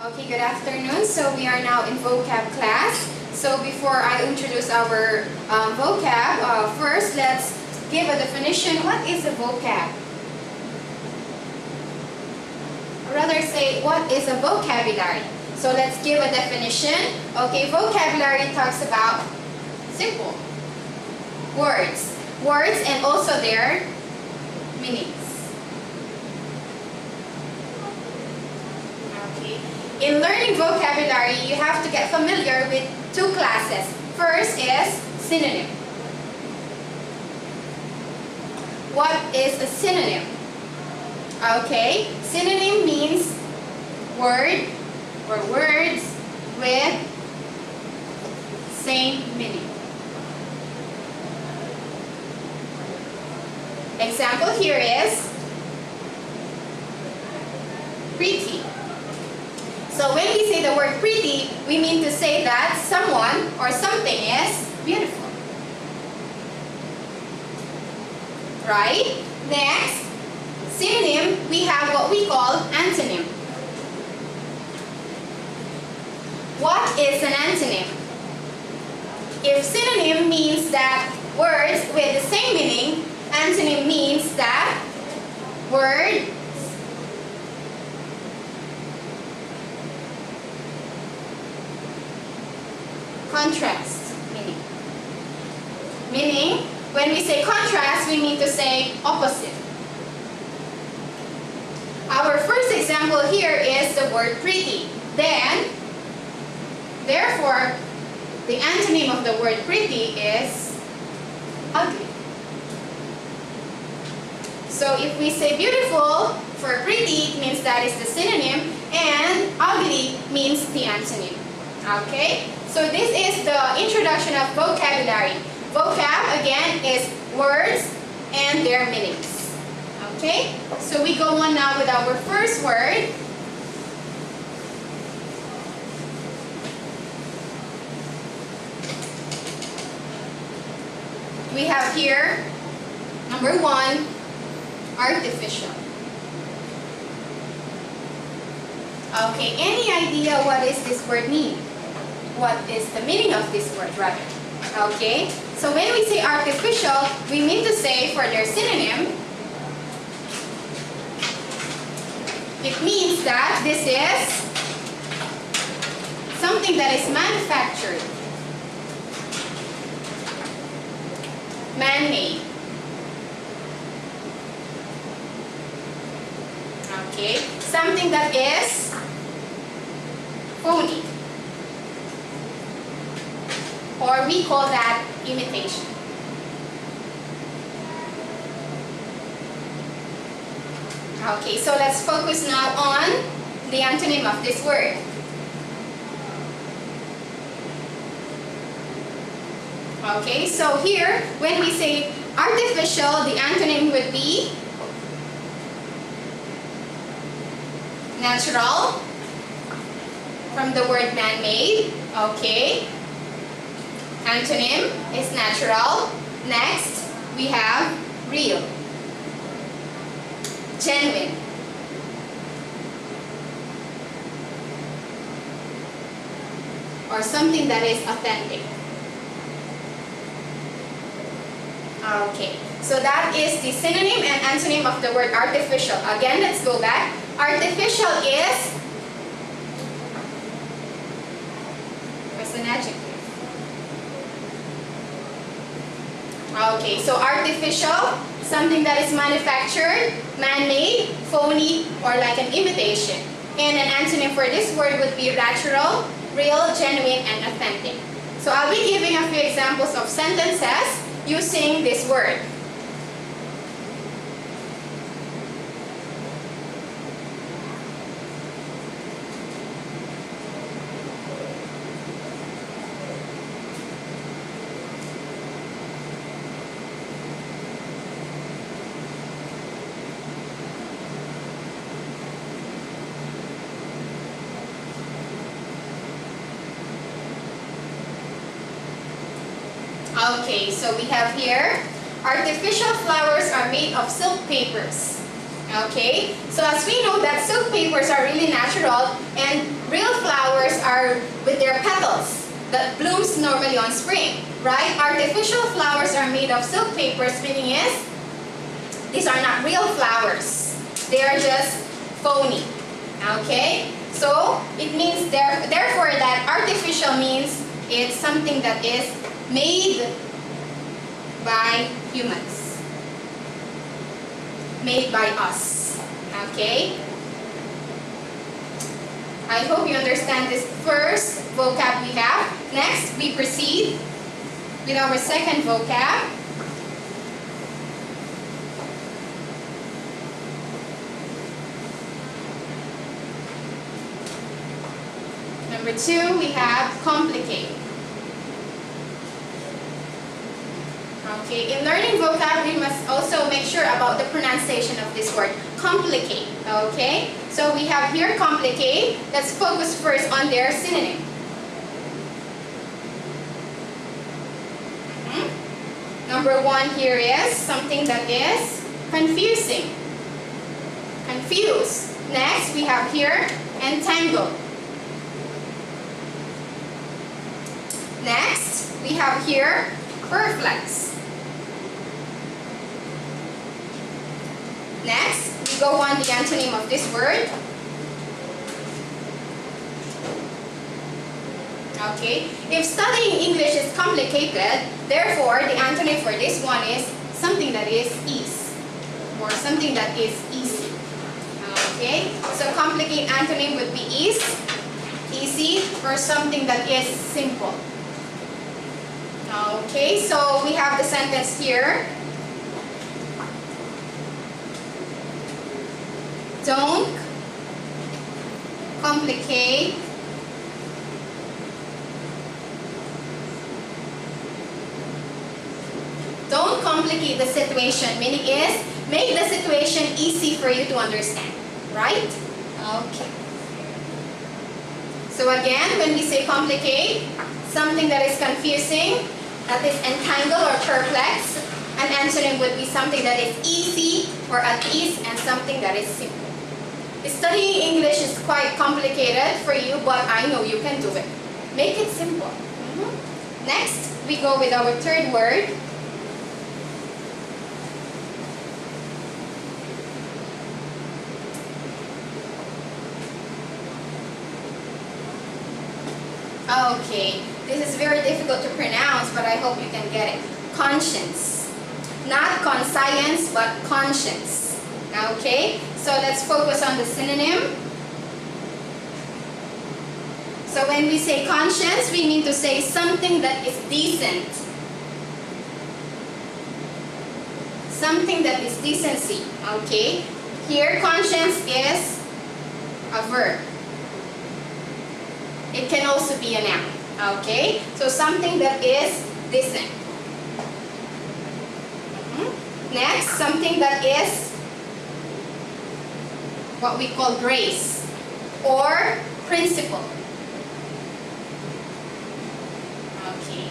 Okay, good afternoon. So we are now in vocab class. So before I introduce our vocab, first let's give a definition. What is a vocab? Or rather say, what is a vocabulary? So let's give a definition. Okay, vocabulary talks about simple words. Words and also their meanings. In learning vocabulary, you have to get familiar with two classes. First is synonym. What is a synonym? Okay, synonym means word or words with same meaning. Example here is pretty. So when we say the word pretty, we mean to say that someone or something is beautiful. Right? Next, synonym, we have what we call antonym. What is an antonym? If synonym means that words with the same meaning, antonym means that word contrast meaning. Meaning, when we say contrast, we mean to say opposite. Our first example here is the word pretty. Then, therefore, the antonym of the word pretty is ugly. So if we say beautiful for pretty, it means that is the synonym, and ugly means the antonym. Okay? So this is the introduction of vocabulary. Vocab, again, is words and their meanings. Okay? So we go on now with our first word. We have here, number one, artificial. Okay, any idea what does this word mean? What is the meaning of this word, rather? Okay, so when we say artificial, we mean to say for their synonym, it means that this is something that is manufactured, man-made. Okay, something that is phony. Or we call that imitation. Okay, so let's focus now on the antonym of this word. Okay, so here, when we say artificial, the antonym would be natural, from the word man-made. Okay. Antonym is natural. Next, we have real, genuine. Or something that is authentic. Okay, so that is the synonym and antonym of the word artificial. Again, let's go back. Artificial is an adjective. Okay, so artificial, something that is manufactured, man-made, phony, or like an imitation. And an antonym for this word would be natural, real, genuine, and authentic. So I'll be giving a few examples of sentences using this word. Okay, so we have here, artificial flowers are made of silk papers. Okay, so as we know that silk papers are really natural and real flowers are with their petals that blooms normally on spring, right? Artificial flowers are made of silk papers, meaning is these are not real flowers. They are just phony. Okay, so it means therefore that artificial means it's something that is made by humans. Made by us. Okay? I hope you understand this first vocab we have. Next, we proceed with our second vocab. Number 2, we have complicate. Okay, in learning vocab, we must also make sure about the pronunciation of this word, complicate. Okay, so we have here complicate. Let's focus first on their synonym. Number 1 here is something that is confusing. Confuse. Next, we have here entangle. Next, we have here perplex. Next, we go on the antonym of this word. Okay, if studying English is complicated, therefore the antonym for this one is something that is ease or something that is easy. Okay, so complicate antonym would be ease, easy, or something that is simple. Okay, so we have the sentence here. Don't complicate the situation, meaning is make the situation easy for you to understand, right? Okay. So again, when we say complicate, something that is confusing, that is entangle or perplex, an antonym would be something that is easy or at ease and something that is simple. Studying English is quite complicated for you, but I know you can do it. Make it simple. Next, we go with our third word. Okay, this is very difficult to pronounce, but I hope you can get it. Conscience. Not conscience, but conscience. Okay, so let's focus on the synonym. So when we say conscience, we mean to say something that is decent. Something that is decency. Okay, here conscience is a verb. It can also be a noun. Okay, so something that is decent. Next, something that is what we call grace or principle. Okay.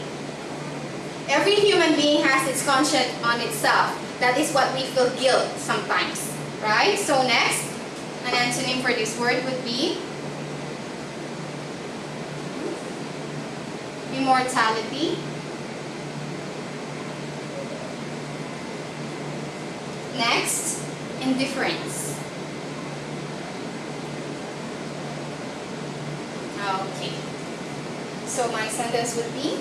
Every human being has its conscience on itself. That is what we feel guilt sometimes, right? So next, an antonym for this word would be immortality. Next, indifference. Okay. So my sentence would be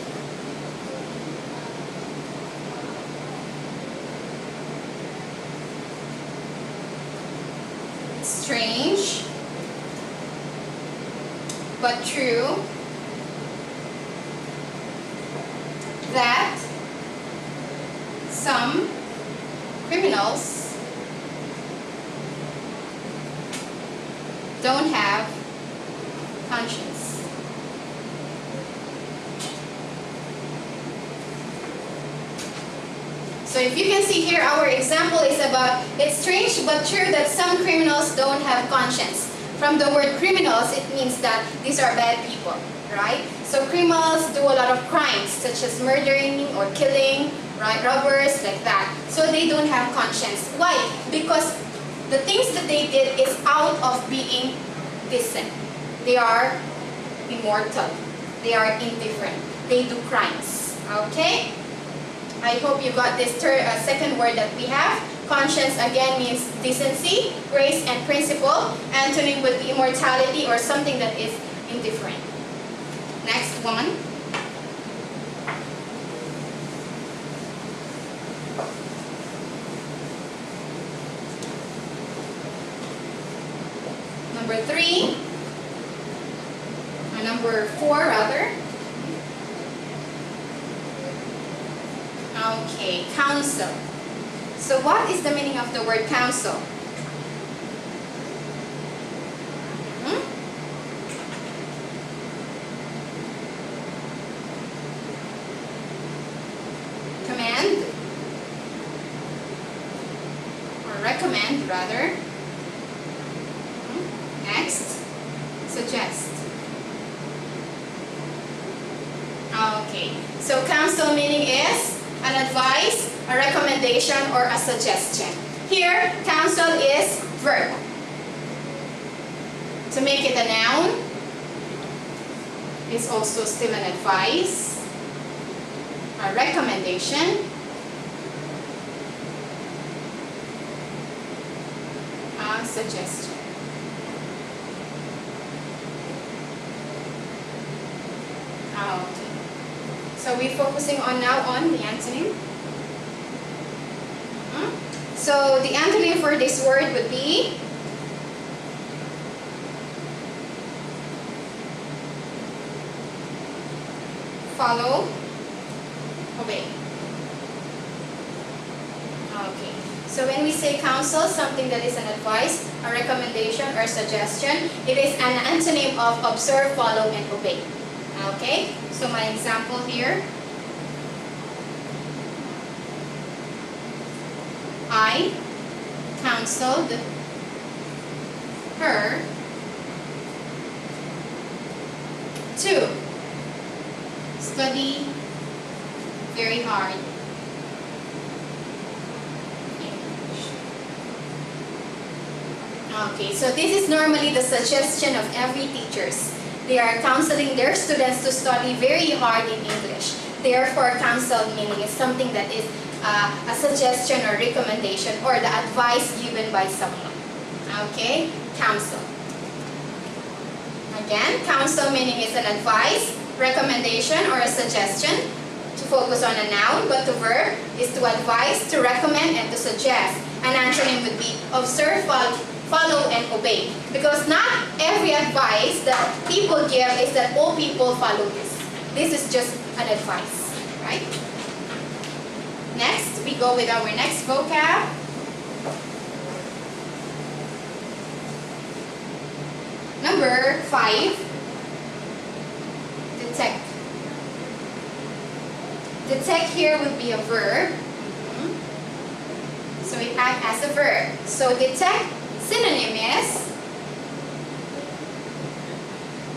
strange but true that some criminals don't have conscience. So if you can see here, our example is about, it's strange but true that some criminals don't have conscience. From the word criminals, it means that these are bad people, right? So criminals do a lot of crimes, such as murdering or killing, right? Robbers, like that. So they don't have conscience. Why? Because the things that they did is out of being decent. They are immortal. They are indifferent. They do crimes. Okay? I hope you got this second word that we have. Conscience again means decency, grace, and principle. Antonym would be immortality or something that is indifferent. Next one. Number 3. Or number 4 rather. Okay, counsel. So what is the meaning of the word counsel? Command or recommend rather. Next, suggest. Okay, so counsel meaning is an advice, a recommendation, or a suggestion. Here, counsel is verb. To make it a noun, is also still an advice, a recommendation, a suggestion. Okay. So we're focusing now on the antonym. So the antonym for this word would be follow, obey. Okay. So when we say counsel, something that is an advice, a recommendation, or suggestion, it is an antonym of observe, follow, and obey. Okay, so my example here, I counseled her to study very hard English. Okay, so this is normally the suggestion of every teachers. They are counseling their students to study very hard in English. Therefore, counsel meaning is something that is a suggestion or recommendation or the advice given by someone. Okay? Counsel. Again, counsel meaning is an advice, recommendation, or a suggestion. To focus on a noun, but the verb is to advise, to recommend, and to suggest. An antonym would be observe, follow, and obey. Because not every advice that people give is that all people follow this. This is just an advice, right? Next, we go with our next vocab. Number 5, detect. Detect here would be a verb. So it acts as a verb. So detect synonym is,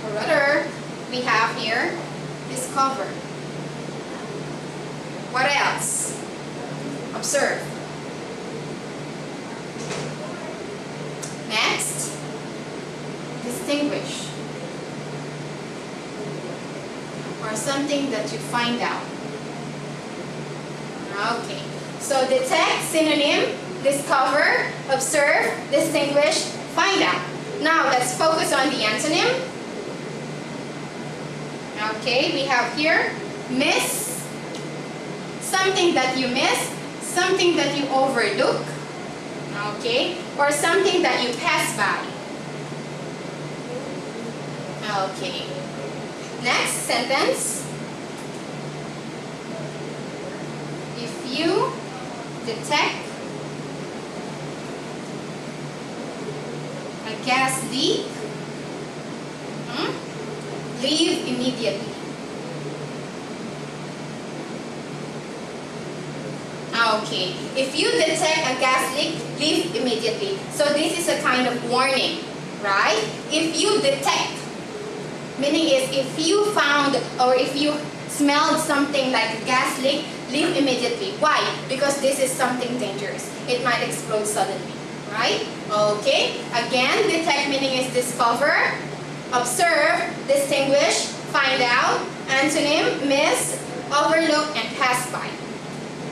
or rather, we have here, discover. What else? Observe. Next, distinguish. Or something that you find out. Okay. So detect, synonym, discover, observe, distinguish, find out. Now let's focus on the antonym. Okay, we have here miss, something that you miss, something that you overlook, okay, or something that you pass by. Okay. Next sentence. If you detect a gas leak, leave immediately. Okay, if you detect a gas leak, leave immediately. So this is a kind of warning, right? If you detect, meaning is if you found or if you smelled something like a gas leak, leave immediately. Why? Because this is something dangerous. It might explode suddenly, right? Okay, again, detect meaning is discover, observe, distinguish, find out, antonym, miss, overlook, and pass by.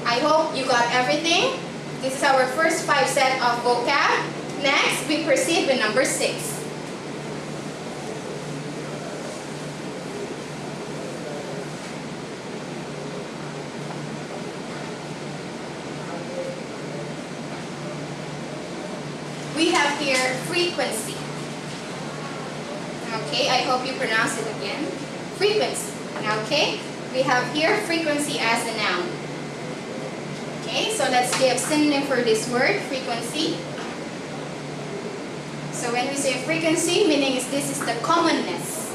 I hope you got everything. This is our first 5 set of vocab. Next, we proceed with number 6. We have here frequency. Okay, I hope you pronounce it again. Frequency. Okay, we have here frequency as a noun. Okay, so let's give synonym for this word, frequency. So when we say frequency, meaning is this is the commonness.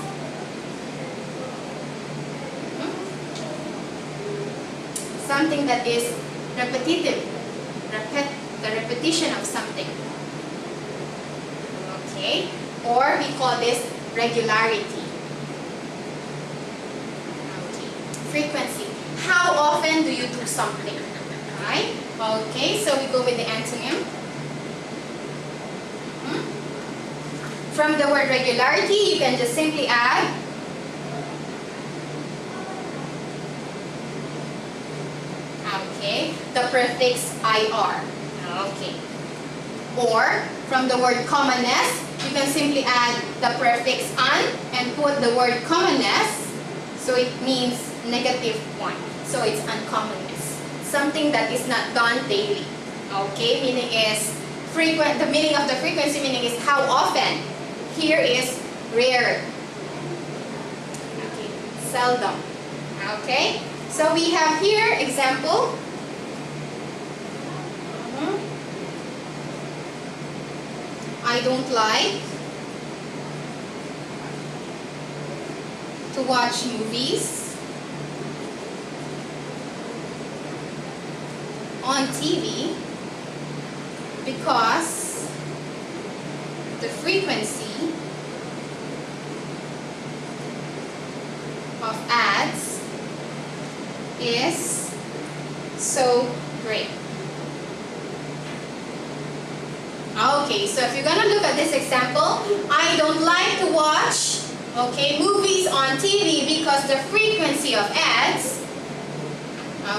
Something that is repetitive. The repetition of something. Okay, or we call this regularity. Okay, frequency. How often do you do something? Right? Okay, so we go with the antonym. From the word regularity, you can just simply add the prefix IR. Okay. Or from the word commonness, you can simply add the prefix un and put the word commonness, so it means -1. So it's uncommonness. Something that is not done daily. Okay, meaning is frequent. The meaning of the frequency meaning is how often. Here is rare. Okay, seldom. Okay, so we have here example. I don't like to watch movies on TV because the frequency of ads is so great. Okay, so if you're gonna look at this example, I don't like to watch, okay, movies on TV because the frequency of ads,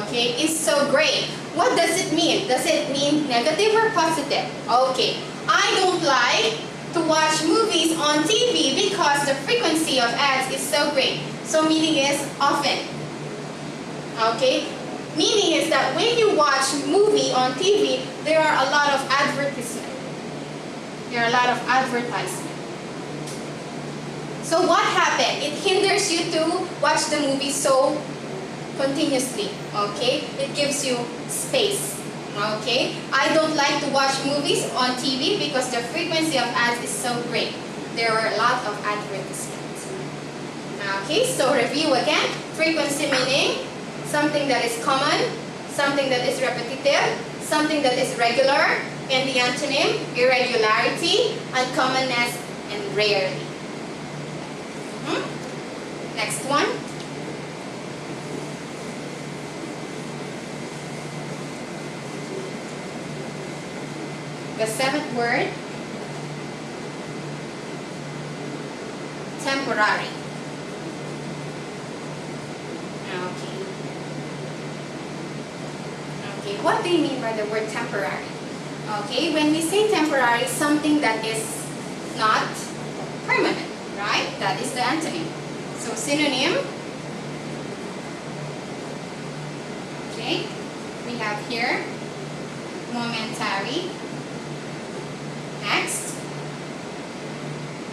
okay, is so great. What does it mean? Does it mean negative or positive? Okay, I don't like to watch movies on TV because the frequency of ads is so great. So meaning is often. Okay, meaning is that when you watch movie on TV, there are a lot of advertisements. There are a lot of advertisement. So what happened? It hinders you to watch the movie so continuously. Okay? It gives you space. Okay? I don't like to watch movies on TV because the frequency of ads is so great. There are a lot of advertisements. Okay? So review again. Frequency meaning something that is common, something that is repetitive, something that is regular, and the antonym, irregularity, uncommonness, and rarely. Next one. The 7th word, temporary. Okay, what do you mean by the word temporary? Okay, when we say temporary, something that is not permanent, right? That is the antonym. So synonym. Okay, we have here momentary. Next,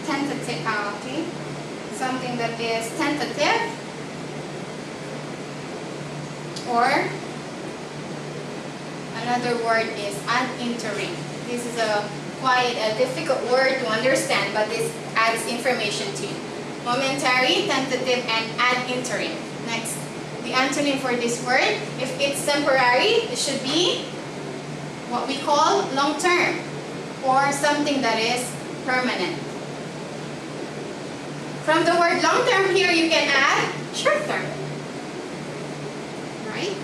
tentative. Okay, something that is tentative, or another word is ad interim. This is quite a difficult word to understand, but this adds information to you. Momentary, tentative, and ad interim. Next, the antonym for this word, if it's temporary, it should be what we call long-term, or something that is permanent. From the word long-term here, you can add short-term. Right?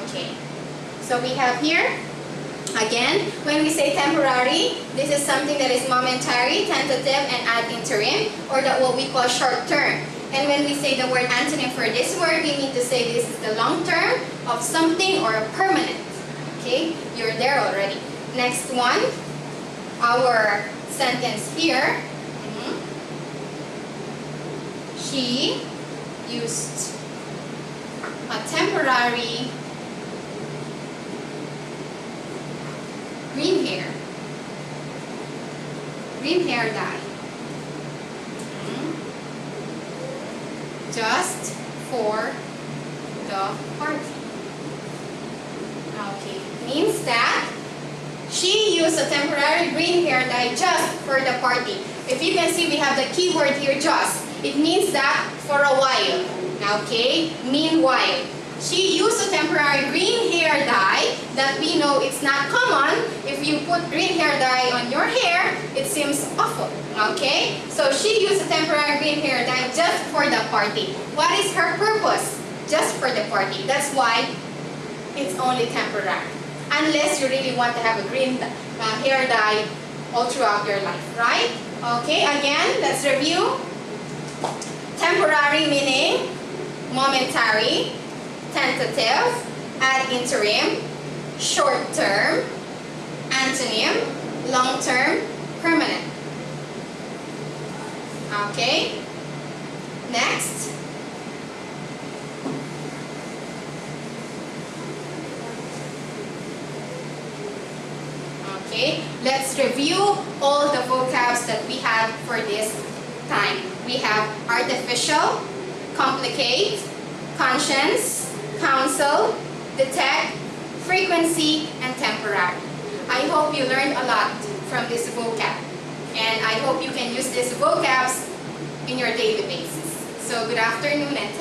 Okay. So we have here Again, when we say temporary, this is something that is momentary, tentative, and ad interim, or that what we call short term. And when we say the word antonym for this word, we mean to say this is the long term of something or a permanent. Okay, you're there already. Next one, our sentence here. She used a temporary green hair dye, just for the party. Okay, means that she used a temporary green hair dye just for the party. If you can see, we have the keyword here, just. It means that for a while. Okay, meanwhile. She used a temporary green hair dye that we know it's not common. If you put green hair dye on your hair, it seems awful. Okay? So she used a temporary green hair dye just for the party. What is her purpose? Just for the party. That's why it's only temporary. Unless you really want to have a green hair dye all throughout your life, right? Okay, again, let's review. Temporary meaning momentary, tentative, ad interim, short term, antonym, long term, permanent. Okay, next. Okay, let's review all the vocabs that we have for this time. We have artificial, complicate, conscience, counsel, detect, frequency, and temporary. I hope you learned a lot from this vocab, and I hope you can use these vocabs in your daily basis. So good afternoon and